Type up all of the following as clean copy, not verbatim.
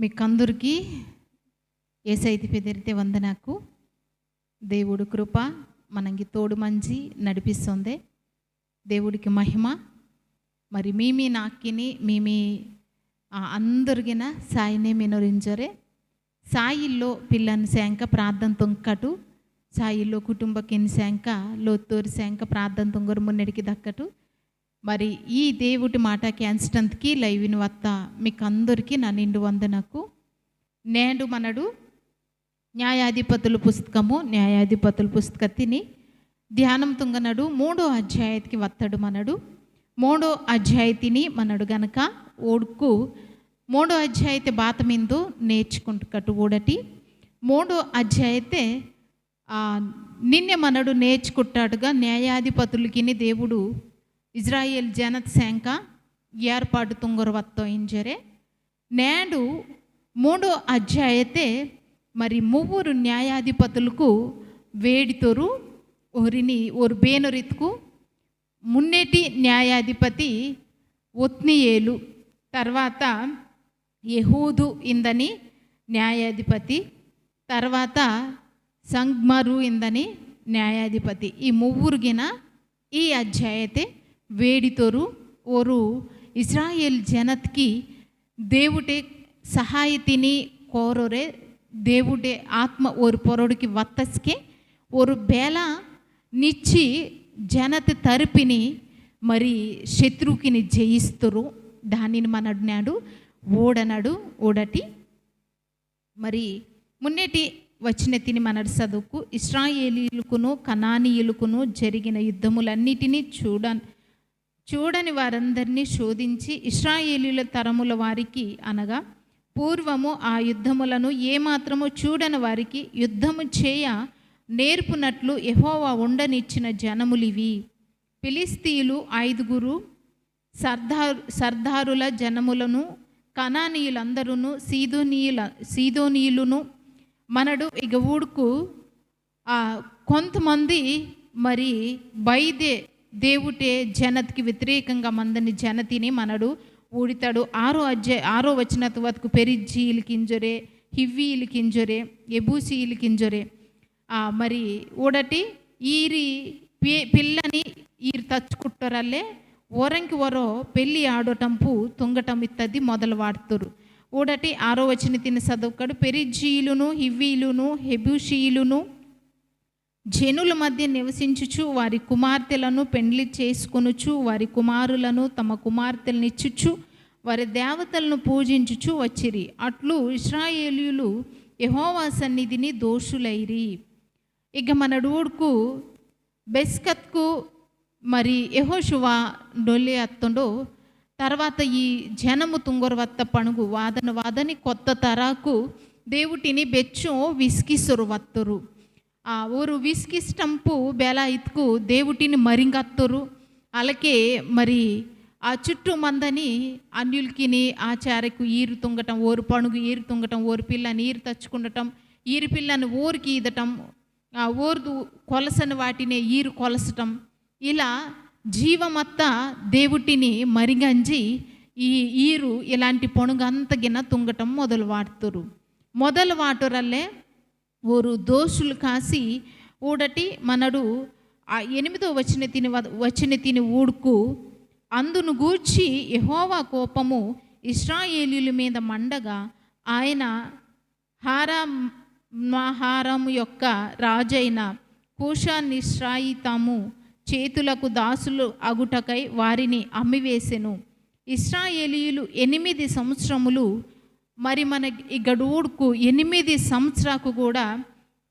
మీకందరికీ యేసయ్య పెదిరితే వందనాకు దేవుడు కృప మనకి తోడు మంచి నడిపిస్తుంది. దేవుడికి మహిమ. మరి మీ నాకిని మీ అందరిగిన సాయినే మినరించరే సాయిల్లో పిల్లని శాంక ప్రార్థన తొంకటు సాయిల్లో కుటుంబకిని శాంక లోత్తూరు శాంక ప్రార్థన తొంగరు మున్నడికి దక్కటు. మరి ఈ దేవుడి మాట క్యాన్స్టంత్కి లైవ్ని వత్త మీకు అందరికీ నా నిండు వందనకు. నేడు మనడు న్యాయాధిపతుల పుస్తకత్తిని ధ్యానం తుంగనడు 3వ అధ్యాయతికి వత్తడు. మనడు 3వ అధ్యాయతిని మనడు గనక ఓడుకు 3వ అధ్యాయతే బాత మిందు నేర్చుకుంటుకట్టు ఓడటి 3వ అధ్యాయతే నిన్నే మనడు నేర్చుకుంటాడుగా న్యాయాధిపతులకి దేవుడు ఇజ్రాయేల్ జనత శాంక ఏర్పాటు తుంగరు వత్తో ఇంజరే నేడు 3వ అధ్యాయతే మరి 3 న్యాయాధిపతులకు వేడితోరు ఒరు బేనరిత్కు మున్నేటి న్యాయాధిపతి ఒత్నియేలు, తర్వాత యెహూదు ఇందని న్యాయాధిపతి, తర్వాత సంగ్మరు ఇందని న్యాయాధిపతి. ఈ 3 ఈ అధ్యాయతే వేడితోరు ఓరు ఇజ్రాయేల్ జనత్కి దేవుడే సహాయతిని కోరోరే దేవుడే ఆత్మ ఓరు పొరడికి వత్తస్కే ఓరు బేల నిచ్చి జనత తరపిని మరి శత్రువుకిని జయిస్తురు. దానిని మనడు ఓడనడు ఓడటి. మరి మున్నేటి వచ్చిన తిని మనడు చదువుకు ఇశ్రాయేలీయులకును కనానీయులకును జరిగిన యుద్ధములన్నిటినీ చూడని వారందరినీ శోధించి ఇశ్రాయేలీయుల తరముల వారికి అనగా పూర్వము ఆ యుద్ధములను ఏమాత్రము చూడని వారికి యుద్ధము చేయ నేర్పునట్లు యెహోవా ఉండనిచ్చిన జనములివి. ఫిలిస్తీయులు 5 సర్దారుల జనములను, కనానీయులందరూ, సీదోనీయులను మనడు ఇక ఊడుకు కొంతమంది మరి బైదే దేవుటే జనత్కి వ్యతిరేకంగా మందని జనతిని మనడు ఊడితాడు. 6వ వచనత వరకు పెరిజ్జీలకింజొరే, హివ్వీలకింజొరే, ఎబూసీలకింజొరే మరి ఊడటి ఈరి పిల్లని ఈరు తచ్చుకుంటారల్లే ఓరంకి ఓరో పెళ్ళి ఆడటంపు తుంగటం ఇత్తది మొదలు వాడుతారు. ఊడటి 6వ వచన తిని చదువుకాడు పెరిజ్జీలును హివ్వీలును హెబూషీలును జనుల మధ్య నివసించుచు వారి కుమార్తెలను పెండ్లి చేసుకొనుచు వారి కుమారులను తమ కుమార్తెలను ఇచ్చుచు వారి దేవతలను పూజించుచు వచ్చిరి. అట్లు ఇశ్రాయేలీయులు యెహోవా సన్నిధిని దోషులైరి. ఇక మన డూడుకు బెస్కత్కు మరి యెహోషువ డొల్లి అత్తుండో తర్వాత ఈ జనము తుంగరు వత్త పణుగు వాదని కొత్త తరాకు దేవుటిని బెచ్చు విసికిసురు వత్తురు. ఊరు విసికిస్టంపు బేల ఇత్కు దేవుటిని మరింగత్తురు. అలాగే మరి ఆ చుట్టూ మందని అన్యులకిని ఆచారకు ఈరు తుంగటం, ఓరు పణుగు ఈరు తుంగటం, ఓరు పిల్లని ఈరు తచ్చుకుండటం, ఈరు పిల్లని ఊరికి ఈదటం, ఓరు కొలసని వాటిని ఈరు కొలసటం, ఇలా జీవమత్త దేవుటిని మరిగంజి ఈ ఈరు ఇలాంటి పొణుగంతగిన తుంగటం మొదలు వాటురల్లే ఓరు దోషులు కాసి ఊడటి మనడు 8వ వచన తిని ఊడుకు అందును గూర్చి యెహోవా కోపము ఇశ్రాయేలీయుల మీద మండగా ఆయన హారాము యొక్క రాజైన కూషానిశ్రాయితాము చేతులకు దాసులు అగుటకై వారిని అమ్మివేసెను. ఇశ్రాయేలీయులు 8 సంవత్సరములు మరి మన గడువుడుకు 8 సంవత్సరాలకు కూడా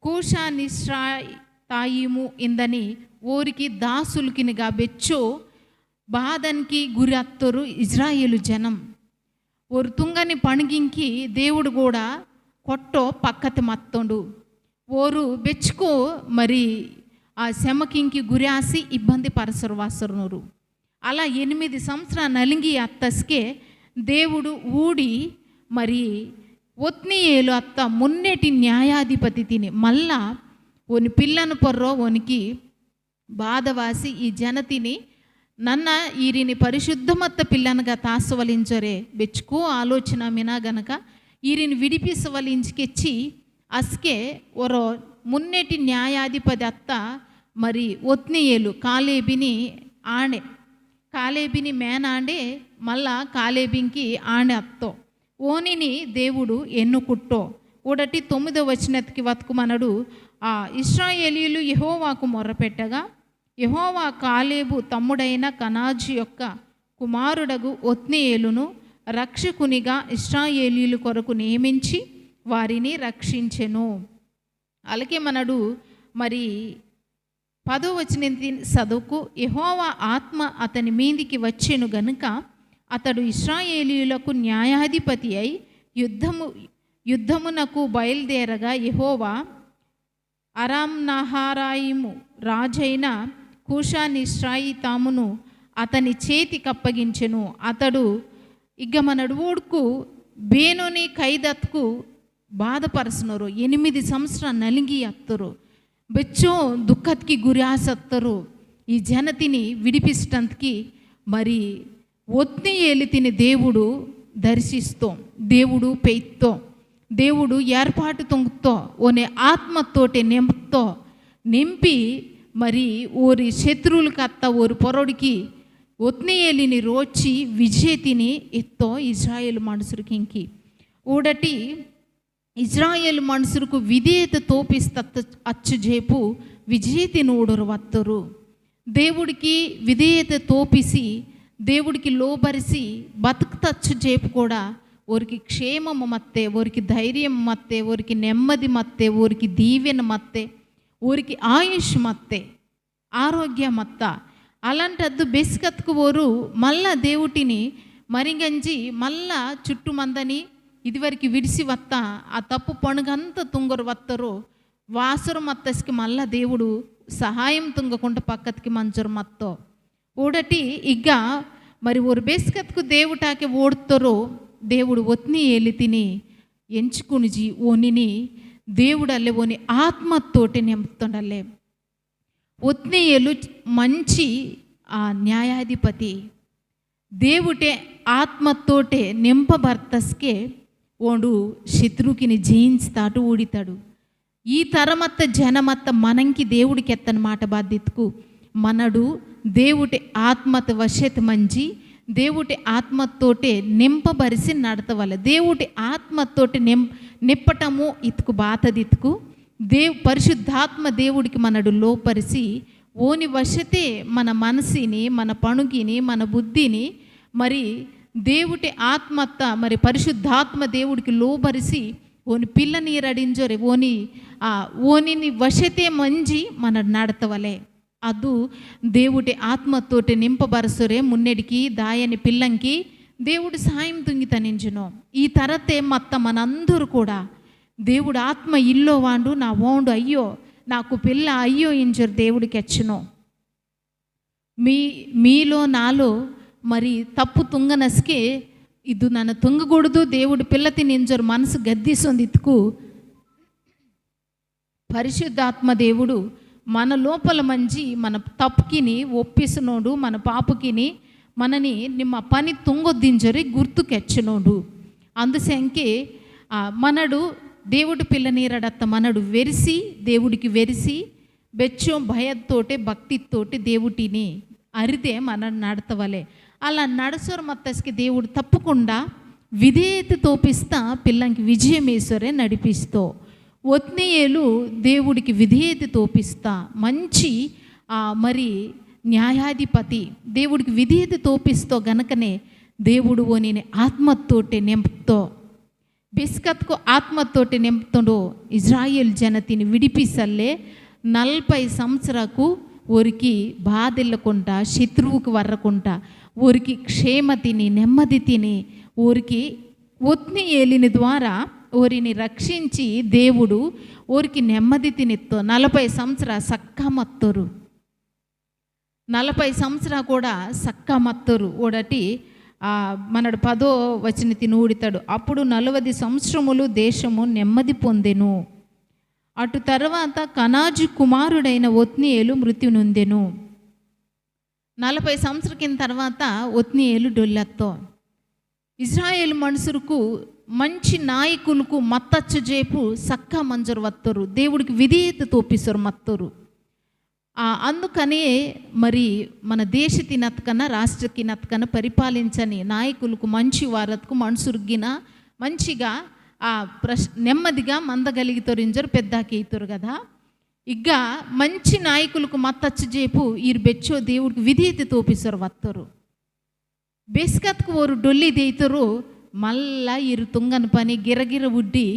కూషానిశ్రాయితాయిము ఇందని ఊరికి దాసులకినిగా బెచ్చో బాధనికి గురి అత్తరు ఇజ్రాయేలు జనం. ఓరు తుంగని పణిగింకి దేవుడు కూడా కొట్టో పక్కతి మత్తుండు ఓరు బెచ్చుకో మరి ఆ శమకింకి గురాసి ఇబ్బంది పరసరు వాసరునూరు. అలా 8 సంవత్సరాలు నలిగి అత్తస్కే దేవుడు ఊడి మరి ఒత్నియేలు అత్త మున్నేటి న్యాయాధిపతి తిని మళ్ళా ఓని పిల్లను పొర్రో ఓనికి బాధవాసి ఈ జనతిని నన్న ఈరిని పరిశుద్ధమత్త పిల్లనగా తాసవలించరే బెచ్చుకో ఆలోచన మినా గనక ఈరిని విడిపిసవలించుకెచ్చి అస్కే ఒరో మున్నెటి న్యాయాధిపతి అత్త మరి ఒత్నియేలు కాలేబిని ఆణೆ కాలేబిని మేనాండే మళ్ళా కాలేబింకి ఆణೆ అత్తో ఓనిని దేవుడు ఎన్నుకుట్టో ఒకటి 9వ వచనకి వతుకుమనడు. ఆ ఇశ్రాయేలీయులు యెహోవాకు మొర్రపెట్టగా యెహోవా కాలేబు తమ్ముడైన కనాజు యొక్క కుమారుడగు ఒత్నియేలును రక్షకునిగా ఇశ్రాయేలీయుల కొరకు నియమించి వారిని రక్షించెను. అలాగే మనడు మరి 10వ వచనం చదువుకు యెహోవా ఆత్మ అతని మీదికి వచ్చెను గనుక అతడు ఇశ్రాయేలీయులకు న్యాయాధిపతి అయి యుద్ధమునకు బయలుదేరగా యెహోవా అరామ్నహారాయిము రాజైన కూషానిశ్రాయితామును అతని చేతికి అప్పగించెను. అతడు ఇక మనడు ఓడుకు బేనుని ఖైదత్కు బాధపరచునరు 8 సంవత్సరాలు నలిగి అత్తరు బెచ్చో దుఃఖత్కి గురి ఆసత్తరు. ఈ జనతిని విడిపిస్తందుకి మరి ఒత్నియేలితిని దేవుడు దర్శిస్తో దేవుడు పెయిత్తో దేవుడు ఏర్పాటు తొంగుతో ఓనే ఆత్మతోటి నింపి మరి ఓరి శత్రువులకు అత్త ఓరి పొరడికి ఒత్నియేలిని రోచి విజేతిని ఎత్తో ఇజ్రాయేల్ మనుషులకి ఇంకి ఊడటి ఇజ్రాయేల్ మనుషులకు విధేయత తోపిస్త అచ్చుజేపు విజేతిని ఊడరు వత్తరు. దేవుడికి విధేయత తోపిసి దేవుడికి లోబరిసి బతుకుతచ్చు చేపు కూడా ఓరికి క్షేమము మత్తే ఓరికి ధైర్యం మత్తే ఓరికి నెమ్మది మత్తే ఓరికి దీవెన మత్తే ఓరికి ఆయుష్ మత్తే ఆరోగ్య మత్త అలాంటద్దు బెస్కత్కు ఓరు మళ్ళా దేవుటిని మరిగంజి మళ్ళా చుట్టుమందని ఇదివరకు విడిసి వత్త ఆ తప్పు పణుగంతా తుంగరు వత్తరు వాసురు మత్తస్కి మళ్ళా దేవుడు సహాయం తుంగకుండా పక్కతికి మంజరు మత్తో ఊడటి ఇగ్గ మరి ఓరు బేస్కత్కు దేవుటాకి ఓడుతారో దేవుడు ఒత్నియేలితిని ఎంచుకునిజి ఓనిని దేవుడల్లే ఓని ఆత్మతోటి నింపుతుండలే. ఒత్నియేలు మంచి ఆ న్యాయాధిపతి దేవుటే ఆత్మతోటే నింపబర్తస్కే ఓడు శత్రుకిని జయించుతాడు ఊడితాడు. ఈ తరమత్త జనమత్త మనంకి దేవుడికి ఎత్తనమాట బాధ్యతకు మనడు దేవుటి ఆత్మత వశత మంచి దేవుటి ఆత్మతోటే నింపబరిసి నడతవల దేవుటి ఆత్మతోటి నిప్పటము ఇతుకు బాతదితుకు పరిశుద్ధాత్మ దేవుడికి మనడు లోపరిసి ఓని వశతే మన మనసిని మన పణుగిని మన బుద్ధిని మరి దేవుటి ఆత్మత్త మరి పరిశుద్ధాత్మ దేవుడికి లోబరిసి ఓని పిల్ల నీరడింజోరే ఓనిని వశతే మంచి మన నడతవలే ಅದು దేవుడి ఆత్మతోటి నింపబరసురే మున్నెడికి దాయని పిల్లంకి దేవుడు సాయం తుంగితనించును. ఈ తరతే మత్త మనందరూ కూడా దేవుడు ఆత్మ ఇల్లో వాండు నా ఓండు అయ్యో నాకు పిల్ల అయ్యో ఇంజరు దేవుడికి వచ్చును. మీలో నాలో మరి తప్పు తుంగనస్కే ఇది నన్ను తుంగకూడదు దేవుడు పిల్ల తినింజరు మనసు గద్దిస్తుంది ఇతుకు పరిశుద్ధాత్మ దేవుడు మన లోపల మంచి మన తప్పుకిని ఒప్పిసినోడు మన పాపుకిని మనని నిమ్మ పని తుంగొద్దింజరి గుర్తుకెచ్చినోడు. అందుసంకే మనడు దేవుడి పిల్ల నీరడత్త మనడు వెరిసి దేవుడికి వెరిసి బెచ్చో భయంతోటే భక్తితోటి దేవుడిని అరిదే మన నడతవలే అలా నడసోరు మత్తస్కి దేవుడు తప్పకుండా విధేయత తోపిస్తా పిల్లంకి విజయమేశ్వరే నడిపిస్తో. ఒత్నియేలు దేవుడికి విధేయత తోపిస్తా మంచి మరి న్యాయాధిపతి దేవుడికి విధేయత తోపిస్తో గనకనే దేవుడు ఓనిని ఆత్మతోటి నింపుతో బిస్కత్కు ఆత్మతోటి నింపుతుండో ఇజ్రాయేల్ జనతిని విడిపిసల్లే 40 సంవత్సరాలకు ఊరికి బాధెళ్ళకుండా శత్రువుకు వర్రకుండా ఊరికి క్షేమతిని నెమ్మది తిని ఊరికి ఒత్నియేలిని ద్వారా ఊరిని రక్షించి దేవుడు ఊరికి నెమ్మది తినితో 40 సంవత్సరాలు సక్కా మత్తరు 40 సంవత్సరాలు కూడా సక్కా మత్తరు ఓడటి మనడు 10వ వచనం తిని ఊడితాడు. అప్పుడు 40 సంవత్సరములు దేశము నెమ్మది పొందెను. అటు తర్వాత కనాజు కుమారుడైన ఒత్నియేలు మృత్యు నొందెను. 40 సంవత్సరం కింద తర్వాత ఒత్నియేలు డొల్లెత్తో ఇజ్రాయేల్ మనుషులకు మంచి నాయకులకు మత్తచ్చు చేపు సక్క మంజరు వత్తరు, దేవుడికి విధేయత తోపిస్తారు మత్తరు. అందుకనే మరి మన దేశ తినతకన్నా రాష్ట్ర తినతకన్నా పరిపాలించని నాయకులకు మంచి వారతకు మనసురుగిన మంచిగా నెమ్మదిగా మందగలిగితారు ఇంజరు పెద్దాకేతారు కదా. ఇక మంచి నాయకులకు మత్తచ్చు చేపు ఈరు బెచ్చో దేవుడికి విధేయత తోపిస్తారు వత్తరు. బేస్కత్కు ఓరు డొల్లి దేయితారు, మళ్ళా ఈరు తుంగని పని గిరగిర ఉడ్డి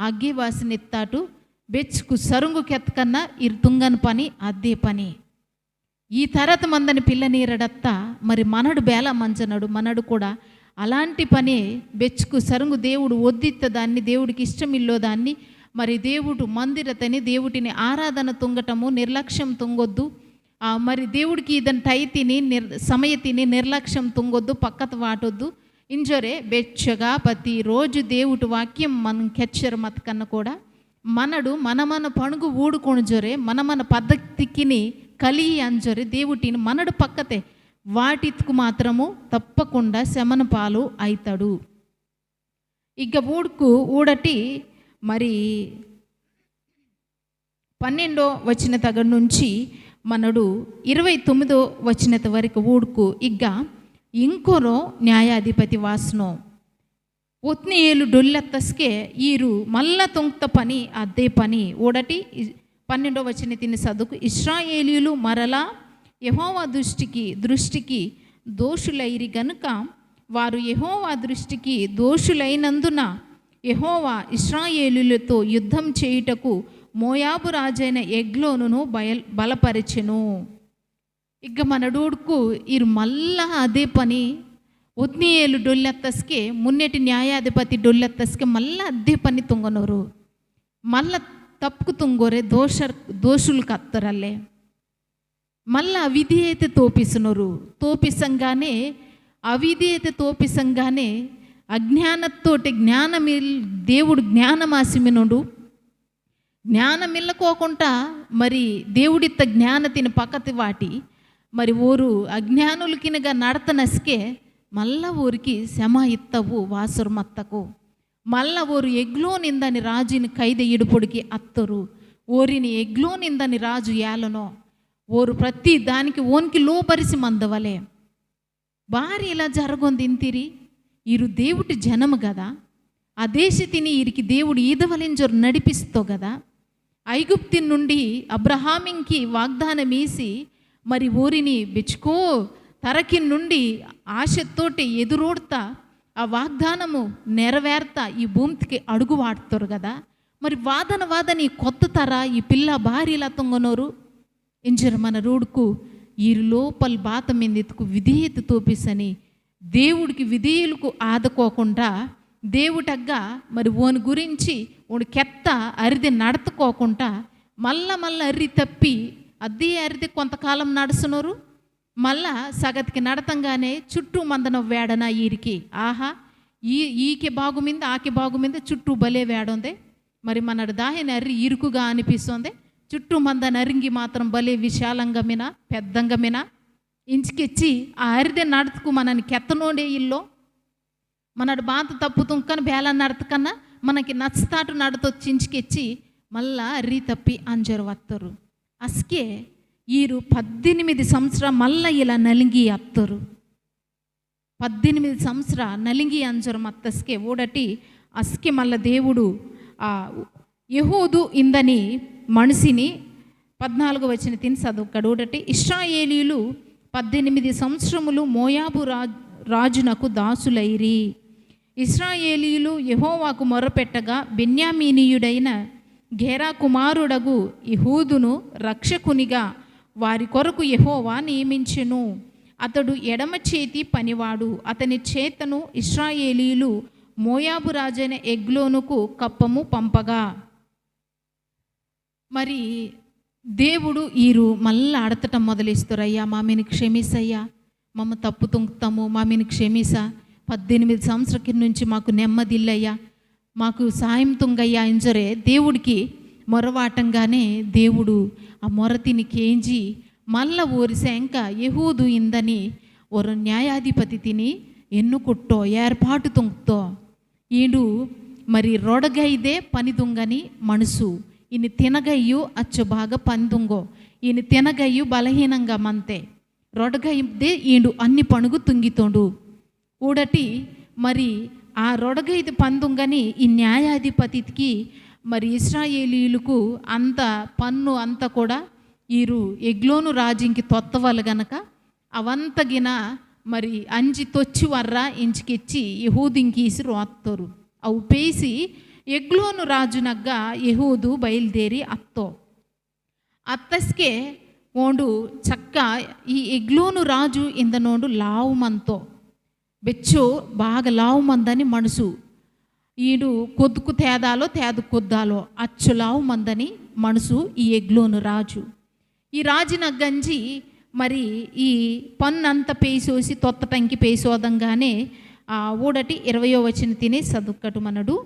అగ్గి వాసన ఎత్తాటు బెచ్చుకు సరుంగు కెత్తకన్నా ఈరు తుంగని పని అదే పని. ఈ తరత మందని పిల్ల నీరడత్తా మరి మనడు బేల మంచనడు, మనడు కూడా అలాంటి పని బెచ్చుకు సరుంగు దేవుడు ఒద్దిత్త దాన్ని, దేవుడికి ఇష్టమిల్లో దాన్ని మరి దేవుడు మందిరతని దేవుడిని ఆరాధన తుంగటము నిర్లక్ష్యం తుంగొద్దు. మరి దేవుడికి ఇదని టై తిని సమయ తిని నిర్లక్ష్యం తుంగొద్దు, పక్కత వాటొద్దు. ఇంజొరే బెచ్చగా ప్రతిరోజు దేవుడి వాక్యం మనం కెచ్చర మత కన్నా కూడా మనడు మన పణుగు ఊడుకొని జొరే మన పద్ధతికిని కలిగి అంజొరే దేవుటిని మనడు పక్కతే వాటికి మాత్రము తప్పకుండా శమన పాలు అవుతాడు. ఇక ఊడటి మరి 12వ వచన దగ్గర నుంచి మనడు 29వ వచనత వరకు ఊడుకు ఇక ఇంకొరో న్యాయాధిపతి వాసనో ఒత్నియేలు డొల్లెత్తస్కే ఈరు మల్ల తొంక్త పని అదే పని. ఊడటి 12వ వచన తిని చదువుకు ఇశ్రాయేలీయులు మరలా యెహోవా దృష్టికి దోషులైరి గనుక వారు యెహోవా దృష్టికి దోషులైనందున యెహోవా ఇశ్రాయేలీయులతో యుద్ధం చేయుటకు మోయాబు రాజైన ఎగ్లోనును బలపరిచెను. ఇక మనడూడుకు ఈరు మళ్ళా అదే పని ఒత్నియేలు డొల్లెత్తస్కే మున్నెటి న్యాయాధిపతి డొల్లెత్తస్కే మళ్ళా అదే పని తుంగనోరు, మళ్ళా తప్పుకు తుంగోరే దోషులు కత్తరల్లే మళ్ళా అవిధేయత తోపిసంగానే అవిధేయత తోపిసంగానే అజ్ఞానతోటి దేవుడు జ్ఞానమాసిమినుడు జ్ఞానమిల్లకోకుండా మరి దేవుడిత్త జ్ఞానతిని పక్కతి వాటి మరి ఊరు అజ్ఞానులకినగా నడతనస్కే మళ్ళా ఊరికి శమ ఇత్తవు వాసురమత్తకు మళ్ళా ఊరు ఎగ్లోనిందని రాజుని ఖైద ఇడుపుడికి అత్తరు ఓరిని ఎగ్లోనిందని రాజు ఏలనో ఓరు ప్రతి దానికి ఓనికి లోపరిసి మందవలే భారీ ఇలా జరగొంది ఇంతిరి ఈరు దేవుడి జనము కదా. ఆ దేశతిని ఈరికి దేవుడు ఈదవలింజరు నడిపిస్తో కదా. ఐగుప్తి నుండి అబ్రహామింకి వాగ్దానం వేసి మరి ఊరిని బెచ్చుకో తరకి నుండి ఆశతోటి ఎదురోడతా ఆ వాగ్దానము నెరవేర్తా ఈ భూమికి అడుగు వాడుతారు కదా. మరి వాదన ఈ కొత్త తర ఈ పిల్ల భార్యలా తొంగనోరు ఇంజరు మన రోడ్కు ఈ లోపల బాత మీదకు విధేయత తోపిసని దేవుడికి విధేయులకు ఆదుకోకుండా దేవుడగ్గా మరి ఓని గురించి ఓడి కెత్త అరిది నడతుకోకుండా మళ్ళా అర్రి తప్పి అదే అరిది కొంతకాలం నడుస్తున్నారు. మళ్ళా సగతికి నడతంగానే చుట్టూ మందన వేడన ఈరికి ఆహా ఈకి బాగుమింది ఆకి బాగుమింది చుట్టూ భలే వేడుంది. మరి మన దాహిని అర్రి ఇరుకుగా అనిపిస్తుంది, చుట్టూ మంద నరింగి మాత్రం భలే విశాలంగా మిన పెద్దంగా మిన ఇంచుకెచ్చి ఆ అరిదే నడతకు మనని కెత్తనోడే ఇల్లో మనడు బాత తప్పుతుంకని బేల నడతకన్నా మనకి నచ్చతాటు నడతొచ్చి ఇంచుకెచ్చి మళ్ళా అర్రి తప్పి అంజరు వత్తరు. అస్కే ఈరు 18 సంవత్సరం మళ్ళా ఇలా నలింగి అత్తరు. 18 సంవత్సరం నలింగి అంజరు మత్తస్కే ఊడటి అస్కే మళ్ళా దేవుడు యెహూదు ఇందని మనిషిని 14వ వచన తిని చదువుకడు. ఊడటి ఇశ్రాయేలీయులు 18 సంవత్సరములు మోయాబు రాజునకు దాసులైరి. ఇశ్రాయేలీయులు యెహోవాకు మొరపెట్టగా బెన్యామీనీయుడైన గేరా కుమారుడగు యెహూదును రక్షకునిగా వారి కొరకు యెహోవా నియమించెను. అతడు ఎడమ చేతి పనివాడు. అతని చేతను ఇశ్రాయేలీయులు మోయాబు రాజైన ఎగ్లోనుకు కప్పము పంపగా మరి దేవుడు ఈరు మళ్ళీ ఆడతటం మొదలిస్తారు. అయ్యా మామిని క్షమిసయ్యా, మమ్మ తప్పు తుంగుతాము, మామిని క్షమిసా, 18 సంవత్సరం నుంచి మాకు నెమ్మదిల్లయ్యా, మాకు సాయం తుంగయ్యా ఇంజరే దేవుడికి మొరవాటంగానే దేవుడు ఆ మొరతిని కేంజి మళ్ళా ఓరిశాంక యెహూదు ఇందని ఒక న్యాయాధిపతి తిని ఎన్నుకుట్టో ఏర్పాటు తుంగుతో ఈడు మరి రొడగైదే పని దొంగని మనసు, ఈయన తినగయ్యు అచ్చు బాగా పని దొంగో, ఈయన తినగయ్యు బలహీనంగా మంతే, రొడగైదే ఈడు అన్ని పణుగు తుంగితోండు ఊడటి. మరి ఆ రొడగైది పందుంగని ఈ న్యాయాధిపతికి మరి ఇశ్రాయేలీయులకు అంత పన్ను అంతా కూడా ఈరు ఎగ్లోను రాజింకి తొత్తవలు గనక అవంతగిన మరి అంజి తొచ్చి వర్రా ఇంచికిచ్చి యహూదింకీసి రోత్తరు. అవు పేసి ఎగ్లోను రాజునగ్గ యహూదు బయలుదేరి అత్తస్కే ఓండు చక్క ఈ ఎగ్లోను రాజు ఇందనోండు లావు మంతో బెచ్చు బాగా లావు మందని మనసు, ఈడు కొద్దుకు తేదాలో తేదు కొద్దాలో అచ్చు లావు మందని మనసు ఈ ఎగ్లోను రాజు. ఈ రాజున గంజి మరి ఈ పన్నంత పేసోసి తొత్తటంకి పేసోదంగానే ఊడటి 20వ వచనం తిని చదువుకటు మనడు.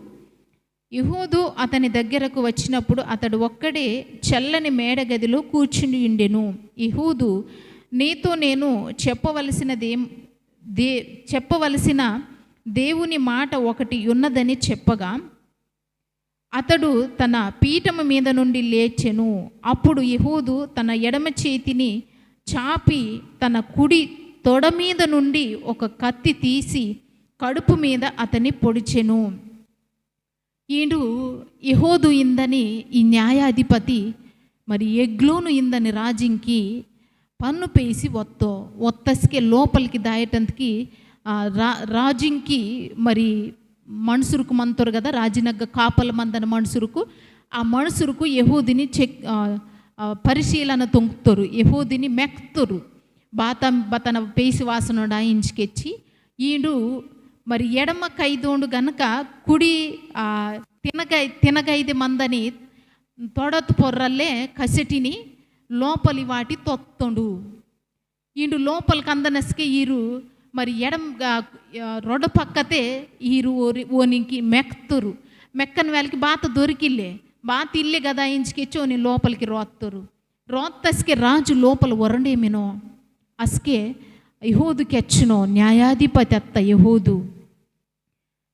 యెహూదు అతని దగ్గరకు వచ్చినప్పుడు అతడు ఒక్కడే చల్లని మేడగదిలో కూర్చుని ఉండెను. యెహూదు, నీతో నేను చెప్పవలసిన దేవుని మాట ఒకటి ఉన్నదని చెప్పగా అతడు తన పీఠము మీద నుండి లేచెను. అప్పుడు యెహూదు తన ఎడమ చేతిని చాపి తన కుడి తొడ మీద నుండి ఒక కత్తి తీసి కడుపు మీద అతన్ని పొడిచెను. ఈడు యెహూదు ఇందని ఈ న్యాయాధిపతి మరి ఎగ్లోను ఇందని రాజింకి పన్ను పేసి ఒత్తస్కే లోపలికి దాయటందుకి రాజింకి మరి మనుసురుకు మంతరు కదా, రాజినగ్గ కాపల మందన మనుసురుకు, ఆ మనుసురుకు యెహూదిని పరిశీలన తొంగుతారు, యెహూదిని మెక్తురు బాతన పేసి వాసన ఇంచుకెచ్చి. ఈడు మరి ఎడమ కైదోండు గనక కుడి తినగైది మందని తొడతు పొర్రల్లే కసిటిని లోపలి వాటి తొత్తుండు. ఈడు లోపలికి అందనస్కే ఈరు మరి రొడ పక్కతే ఈరు ఓనికి మెక్తురు, మెక్కని వాళ్ళకి బాత దొరికిల్లే, బాత ఇల్లే కదా ఇంచుకెచ్చి ఓని లోపలికి రోత్తస్కే రాజు లోపల ఒరండేమినో అస్కే యెహూదుకి ఎచ్చునో న్యాయాధిపతి అత్త యెహూదు,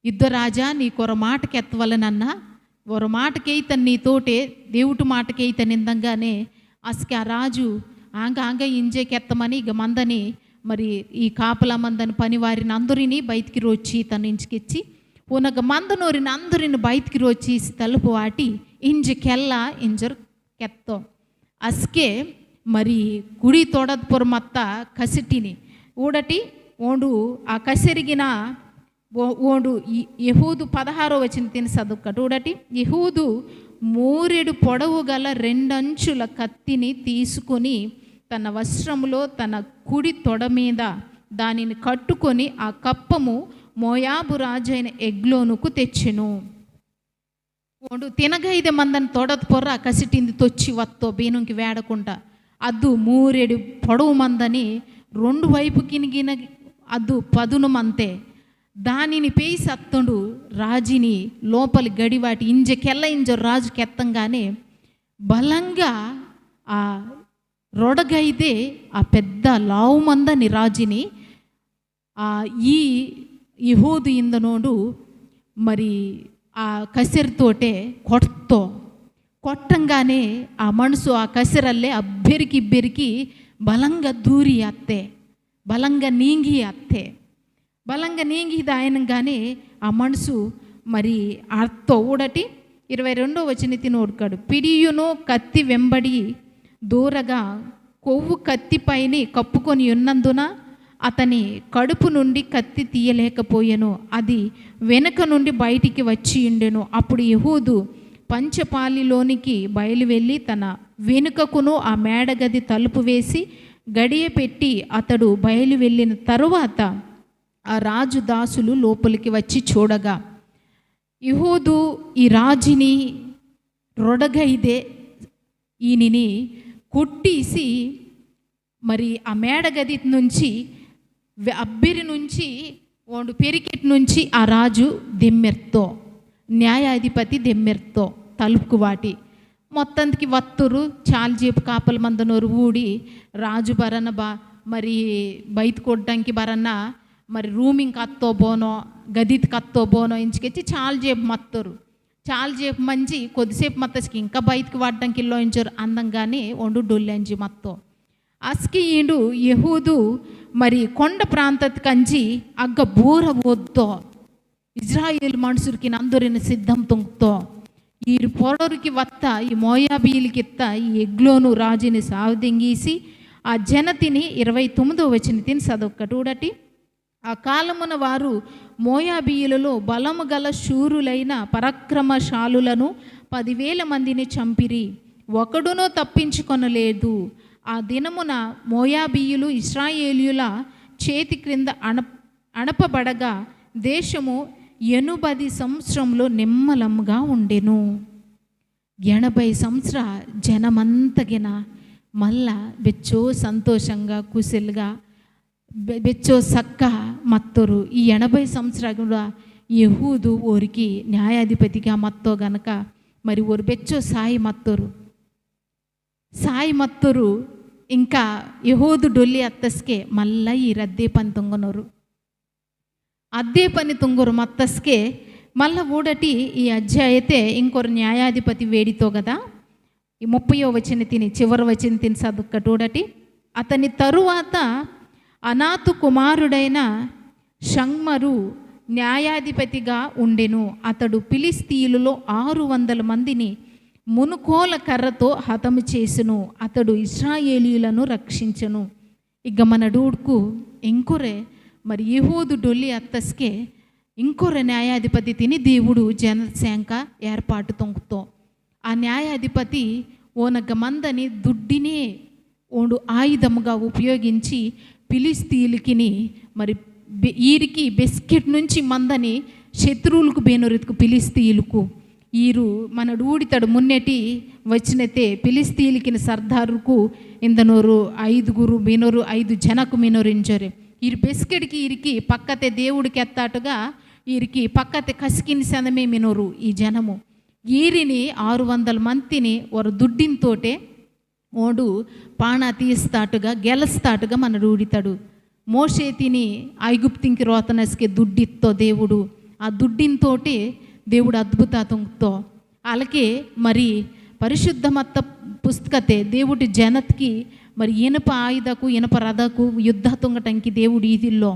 యుద్ధరాజా నీకొర మాటకి ఎత్తవలనన్నా ఒర మాటకైత నీతోటే దేవుటి మాటకైత నిందంగానే అస్కే ఆ రాజు ఆంగ ఇంజేకెత్తమని ఇక మందని మరి ఈ కాపలా మందని పనివారిని అందరినీ బయటికి రోచి తను ఇంచుకెచ్చి ఉనగ మందనోరిని అందరిని బయటికి రోచి తలుపు వాటి ఇంజకెల్లా ఇంజర్ కెత్తో అస్కే మరి గుడి తోడపురమత్త కసిటిని ఊడటి ఓండు ఆ కసిరిగిన ఓండు యెహూదు 16వ వచనం తిని చదువుకట ఊడటి. యెహూదు 3 పొడవు గల 2 అంచుల కత్తిని తీసుకొని తన వస్త్రములో తన కుడి తొడ మీద దానిని కట్టుకొని ఆ కప్పము మోయాబు రాజైన ఎగ్లోనుకు తెచ్చెను. ఓండు తినగైదే మందని తొడత పొర్ర కసిటింది తొచ్చి బీనుంకి వేడకుండా అద్దు 3 పొడవు మందని 2 వైపు కినిగిన అద్దు 10 మంతే దానిని పేసి అత్తుండు రాజుని లోపలి గడివాటి ఇంజ రాజుకి ఎత్తంగానే బలంగా ఆ రొడగైదే ఆ పెద్ద లావు మందని రాజుని ఈ యెహూదు ఇందనోడు మరి ఆ కసిరితోటే కొట్టంగానే ఆ మనసు ఆ కసిరల్లే అబ్బెరికి బలంగా దూరి అత్తే బలంగా నీంగి ఆయనంగానే ఆ మనసు మరి అర్తో ఊడటి 22వ వచనం తినోడుకాడు. పిడియును కత్తి వెంబడి దూరగా కొవ్వు కత్తిపైని కప్పుకొని ఉన్నందున అతని కడుపు నుండి కత్తి తీయలేకపోయెను, అది వెనుక నుండి బయటికి వచ్చి ఉండెను. అప్పుడు యెహూదు పంచపాలిలోనికి బయలువెళ్ళి తన వెనుకకును ఆ మేడగది తలుపు వేసి గడియ పెట్టి అతడు బయలు వెళ్ళిన తరువాత ఆ రాజు దాసులు లోపలికి వచ్చి చూడగా యెహూదు ఈ రాజుని రొడగైదే ఈయనని కొట్టేసి మరి ఆ మేడగది నుంచి అబ్బిరి నుంచి ఓండు పెరికెట్ నుంచి ఆ రాజు దెమ్మెర్తో న్యాయాధిపతి దెమ్మెర్తో తలుపుకు వాటి మొత్తానికి వత్తురు చాలజేపు కాపల మందనోరు ఊడి రాజు బరన్న మరి బయట కొట్టడానికి బరన్న మరి రూಮಿಂಗ್ కత్తోబోనో గదిత్ కత్తోబోనో ఇంచుకెచ్చి చాలా చేపు మత్తరు చాలా చేపు మంచి కొద్దిసేపు మత్తస్కి ఇంకా బయటకు వాడడానికి ఇల్లో ఇంచారు అందంగానే వండు డొల్లంచి మత్తో అస్కి ఈడు యహూదు మరి కొండ ప్రాంతతి కంచి అగ్గ బూర ఓద్దో ఇజ్రాయేల్ మనుషులకి అందరిని సిద్ధం తొంగుతో ఈ పొడరికి వత్త ఈ మోయాబీలకి ఎత్త ఈ ఎగ్లోను రాజుని సావదింగీసి ఆ జనతిని 29వ వచనం చదొక్కటూడటి ఆ కాలమున వారు మోయాబీయులలో బలము గల శూరులైన పరాక్రమశాలులను 10,000 మందిని చంపిరి, ఒకడునో తప్పించుకొనలేదు. ఆ దినమున మోయాబీయులు ఇశ్రాయేలీయుల చేతి క్రింద అణపబడగా దేశము 80 సంవత్సరంలో నిమ్మలంగా ఉండెను. 80 సంవత్సర జనమంతగిన మళ్ళా బెచ్చో సంతోషంగా కుశలుగా బెచ్చో సక్క మత్తరు. ఈ 80 సంవత్సరాలు కూడా యహూదు ఊరికి న్యాయాధిపతిగా మత్తో గనక మరి ఊరు బెచ్చో సాయి మత్తరు ఇంకా యహూదు డొల్లి అత్తస్కే మళ్ళా ఈ రద్దే పని తొంగనరు అద్దే పని తొంగరు మత్తస్కే మళ్ళా ఊడటి ఈ అధ్యాయతే ఇంకొరు న్యాయాధిపతి వేడితో కదా ఈ 30వ వచనం చివరి వచనం చదువుకటూడటి అతని తరువాత అనాతు కుమారుడైన షంగరు న్యాయాధిపతిగా ఉండెను. అతడు ఫిలిస్తీయులలో 600 మందిని మునుకోల కర్రతో హతము చేసును. అతడు ఇశ్రాయేలీయులను రక్షించను. ఇక మన డూడ్కు ఇంకొరే మరి యెహూదు డొల్లి అత్తస్కే ఇంకొరే న్యాయాధిపతి తిని దేవుడు జనశాంక ఏర్పాటు తొంగుతో ఆ న్యాయాధిపతి ఓనగ మందని దుడ్డినే ఓడు ఆయుధముగా ఉపయోగించి ఫిలిస్తీయులకిని మరి ఈరికి బిస్కెట్ నుంచి మందని శత్రువులకు బేనొరుతుకు ఫిలిస్తీయులకు ఈరు మన ఊడితడు మున్నెటి వచ్చినతే ఫిలిస్తీయులకిని సర్దారుకు ఇందనోరు 5 జనకు మినోరించరే ఈరు బిస్కెట్కి ఈరికి పక్కతే దేవుడికి ఎత్తాటుగా ఈరికి పక్కతే కసికిని సనమే మినోరు ఈ జనము ఈరిని 600 మందిని వారు దుడ్డినతోటే ఓడు పాణ తీస్తాటుగా గెలస్తాటుగా మన రూడితాడు. మోషే తిని ఐగుప్తింకి రోతనస్కి దుడ్డితో దేవుడు ఆ దుడ్డినతోటి దేవుడు అద్భుత తొంగుతో అలాగే మరి పరిశుద్ధ మత్త పుస్తకతే దేవుడి జనత్కి మరి ఇనప ఆయుధకు ఇనప రథకు యుద్ధ తొంగటంకి దేవుడు ఈదిల్లో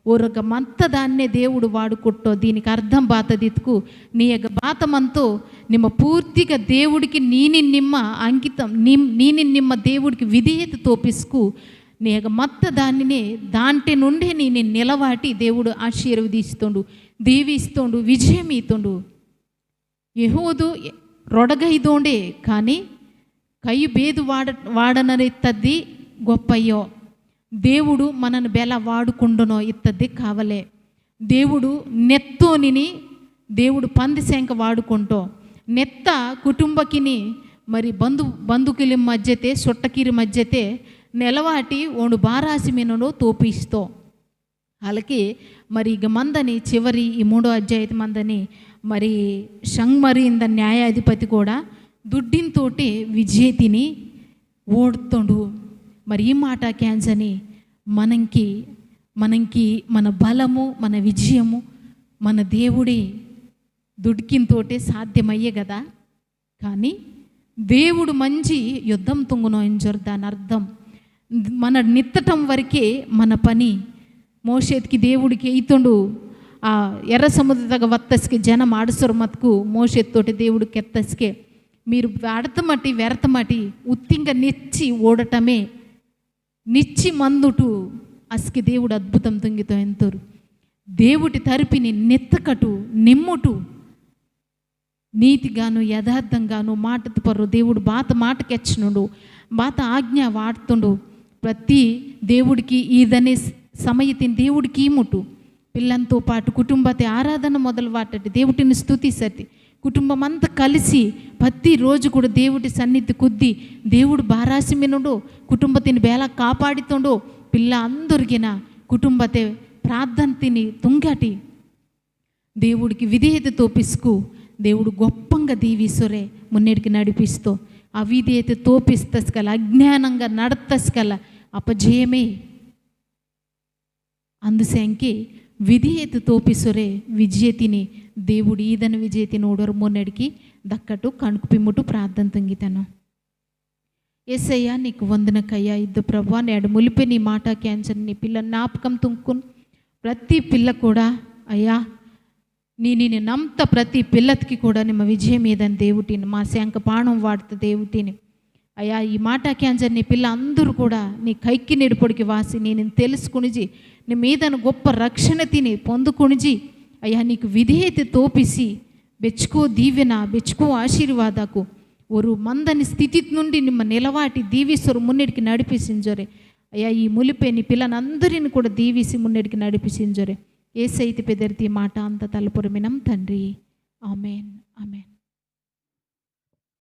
ఓరొక మంత దాన్నే దేవుడు వాడుకొట్టో దీనికి అర్థం బాతదిత్కు నీ యొక్క బాతమంతో నిమ్మ పూర్తిగా దేవుడికి నీని నిమ్మ అంకితం నీని నిమ్మ దేవుడికి విధేయత తోపిసుకు నీ యొక్క మత్త దానినే దాంటి నుండే నేను నిలవాటి దేవుడు ఆశీర్వదిస్తుండు దీవిస్తుండు విజయం ఈతుండు. యెహూదు రొడగైదోండే కానీ కయ్యి బేదు వాడనరిత్తది గొప్పయ్యో దేవుడు మనను బెల వాడుకుండునో ఇత్తది కావలే. దేవుడు నెత్తోనిని దేవుడు పందిశంక వాడుకుంటో నెత్త కుటుంబకిని మరి బంధుకిలి మధ్యతే సొట్టకిరి మధ్యతే నెలవాటి ఓడు బారాసి మీనలో తోపిస్తో అలాగే మరి ఇక మందని చివరి ఈ 3వ అధ్యాయం మందని మరి షంగరి ఇంద న్యాయాధిపతి కూడా దుడ్డినతోటి విజేతిని ఓడుతుండు. మరి ఈ మాట క్యాన్సని మనకి మన బలము మన విజయము మన దేవుడి దుడ్కినతోటే సాధ్యమయ్యే కదా. కానీ దేవుడు మంచి యుద్ధం తొంగునో ఎంజరు దాని అర్థం మన నిత్తటం వరకే మన పని. మోషేతికి దేవుడికి ఎయితుండు ఆ ఎర్ర సముద్ర వత్తస్కి జనం ఆడుసరు మతుకు మోషేత్తోటి దేవుడికి ఎత్తస్కే మీరు అడతమటి వెరతమటి ఉత్తింగ నిచ్చి ఓడటమే నిచ్చి మందుటు అస్కి దేవుడు అద్భుతం తొంగితో ఎంతరు దేవుడి తరిపిని నెత్తకటు నిమ్ముటు నీతిగాను యథార్థంగాను మాటతో పర్రు దేవుడు మాటకెచ్చనుడు బాత ఆజ్ఞ వాడుతుండు. ప్రతి దేవుడికి ఈదనే సమయతిని దేవుడికి ఈముటు పిల్లంతో పాటు కుటుంబతే ఆరాధన మొదలు వాటటి దేవుడిని స్తుతిసతి కుటుంబం అంతా కలిసి ప్రతిరోజు కూడా దేవుడి సన్నిధి కుద్ది దేవుడు బారాసి మినుడు కుటుంబతిని బేలా కాపాడుతుండు పిల్ల అందరిగిన కుటుంబతే ప్రార్థన తిని తుంగటి దేవుడికి విధేయత తోపిసుకు దేవుడు గొప్పంగా దీవిసురే మున్నేడికి నడిపిస్తూ అవిధేయత తోపిస్తస్ కల అజ్ఞానంగా నడతస్ కల అపజయమే. ಅಂದುಸೆಂಕಿ ವಿಧಿಯೇತು ತೋಪಿಸೊರೆ ವಿಜೇತಿನಿ దేవుడు ఈదన విజేతి నోడరు మొన్నడికి దక్కటు కణుకు పిమ్ముటు ప్రార్థన తంగితను. ఏసయ్యా నీకు వందనకయ్యా ఇద్దు ప్రభా నేడు ములిపే నీ మాట క్యాన్సర్ నీ పిల్ల జ్ఞాపకం తుంకుని ప్రతి పిల్ల కూడా అయ్యా నేను నమ్త ప్రతి పిల్లకి కూడా నిమ్మ విజయం ఏదని దేవుటిని మా శంక బాణం వాడుత దేవుటిని అయ్యా ఈ మాట క్యాన్సర్ నీ పిల్ల అందరూ కూడా నీ కైకి నెడుపొడికి వాసి నేను తెలుసుకునిజి నీ మీదను గొప్ప రక్షణ తిని పొందుకునిజి అయ్యా నీకు విధేయత తోపిసి ಬೆಚ್ಚಕೋ ದೀವೆನ ಬೆಚ್ಚಕೋ ಆಶೀರ್ವಾದకు ஒரு మందని స్థితి నుండి నిమ్మ నిలవాటి దీవిసరు మున్నడికి నడిపిసింజోరే అయ్యా ఈ ములిపేని పిల్లనందరిని కూడా దీవిసి మున్నడికి నడిపిసింజోరే ఏసైతి పెదర్తి మాట అంత తలపురమినం తండ్రి ఆమెన్ ఆమెన్.